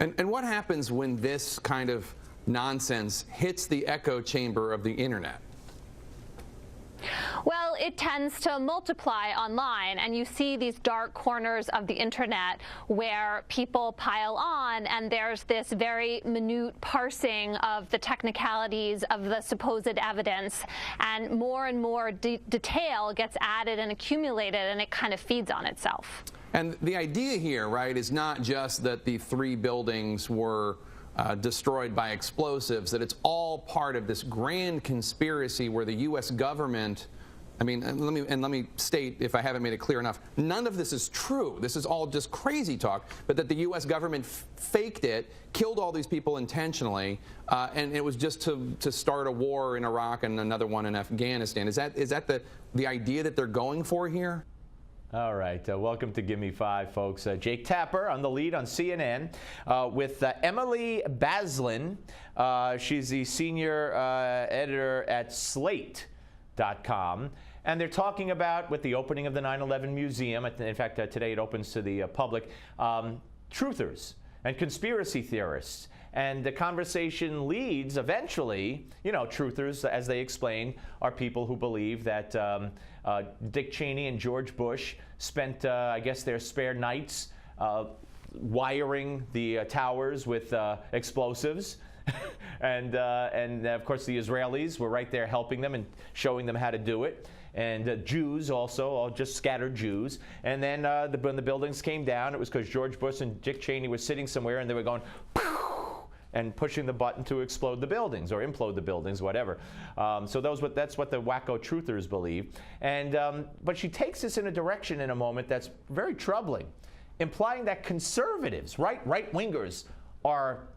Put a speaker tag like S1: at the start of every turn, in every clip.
S1: And what happens when this kind of nonsense hits the echo chamber of the internet?
S2: Well, it tends to multiply online, and you see these dark corners of the internet where people pile on, and there's this very minute parsing of the technicalities of the supposed evidence, and more detail gets added and accumulated, and it kind of feeds on itself. And the idea here, right, is not just that the 3 buildings were destroyed by explosives, that it's all part of this grand conspiracy where the U.S. government, I mean, let me state, if I haven't made it clear enough, none of this is true. This is all just crazy talk, but that the U.S. government faked it, killed all these people intentionally, and it was just to start a war in Iraq and another one in Afghanistan. Is that the idea that they're going for here?
S3: All right. Welcome to Gimme 5, folks. Jake Tapper on the lead on CNN with Emily Bazelon. She's the senior editor at Slate.com. And they're talking about, with the opening of the 9/11 Museum, in fact, today it opens to the public, truthers and conspiracy theorists. And the conversation leads eventually, you know, truthers, as they explain, are people who believe that Dick Cheney and George Bush spent, I guess, their spare nights wiring the towers with explosives. and of course, the Israelis were right there helping them and showing them how to do it. And Jews also, all just scattered Jews. And then when the buildings came down, it was because George Bush and Dick Cheney were sitting somewhere and they were going, and pushing the button to explode the buildings or implode the buildings, whatever. So that's what the wacko truthers believe. And but she takes this in a direction in a moment that's very troubling, implying that conservatives, right-wingers, are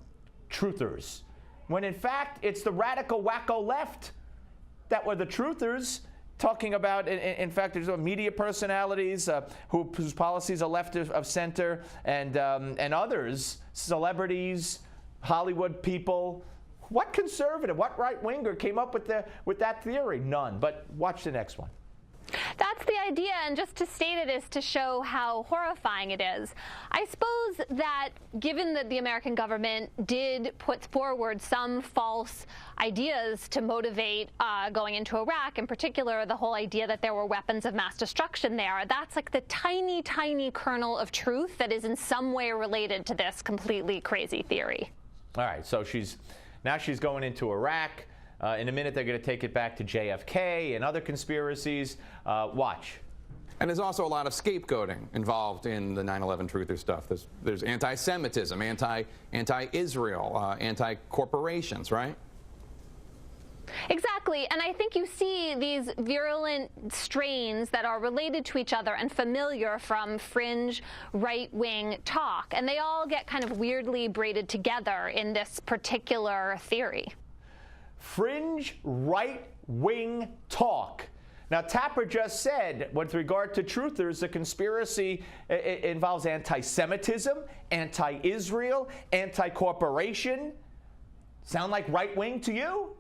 S3: truthers, when in fact it's the radical wacko left that were the truthers. Talking about, in fact, there's media personalities whose policies are left of center, and others, celebrities, Hollywood people. What conservative, what right-winger came up with that theory? None. But watch the next one. That's the idea, and just to state it is to show how horrifying it is. I suppose that given that the American government did put forward some false ideas to motivate going into Iraq, in particular the whole idea that there were weapons of mass destruction there, that's like the tiny, tiny kernel of truth that is in some way related to this completely crazy theory. All right, so she's going into Iraq. In a minute, they're going to take it back to JFK and other conspiracies. Watch. And there's also a lot of scapegoating involved in the 9/11 truther stuff. There's anti-Semitism, anti-Israel, anti-corporations, right? Exactly, and I think you see these virulent strains that are related to each other and familiar from fringe right-wing talk, and they all get kind of weirdly braided together in this particular theory. Fringe right-wing talk. Now, Tapper just said, with regard to truthers, the conspiracy involves anti-Semitism, anti-Israel, anti-corporation. Sound like right-wing to you?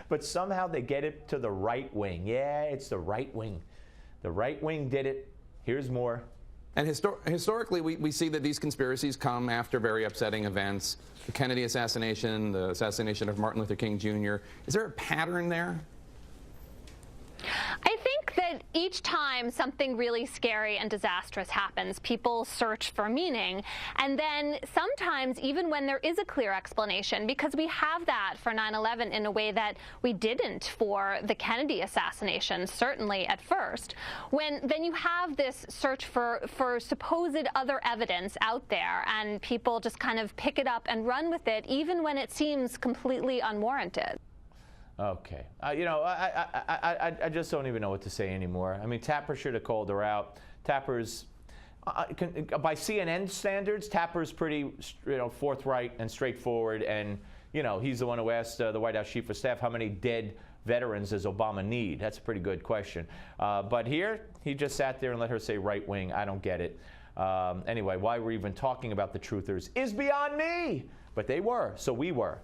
S3: But somehow they get it to the right wing. Yeah, it's the right wing. The right wing did it. Here's more. And historically, we see that these conspiracies come after very upsetting events. The Kennedy assassination, the assassination of Martin Luther King Jr. Is there a pattern there? I think that each time something really scary and disastrous happens, people search for meaning. And then sometimes, even when there is a clear explanation, because we have that for 9/11 in a way that we didn't for the Kennedy assassination, certainly at first, then you have this search for supposed other evidence out there, and people just kind of pick it up and run with it, even when it seems completely unwarranted. Okay. I just don't even know what to say anymore. I mean, Tapper should have called her out. Tapper's, by CNN standards, Tapper's pretty, forthright and straightforward. And, he's the one who asked the White House Chief of Staff, how many dead veterans does Obama need? That's a pretty good question. But here, he just sat there and let her say right wing. I don't get it. Anyway, why we're even talking about the truthers is beyond me. But they were, so we were.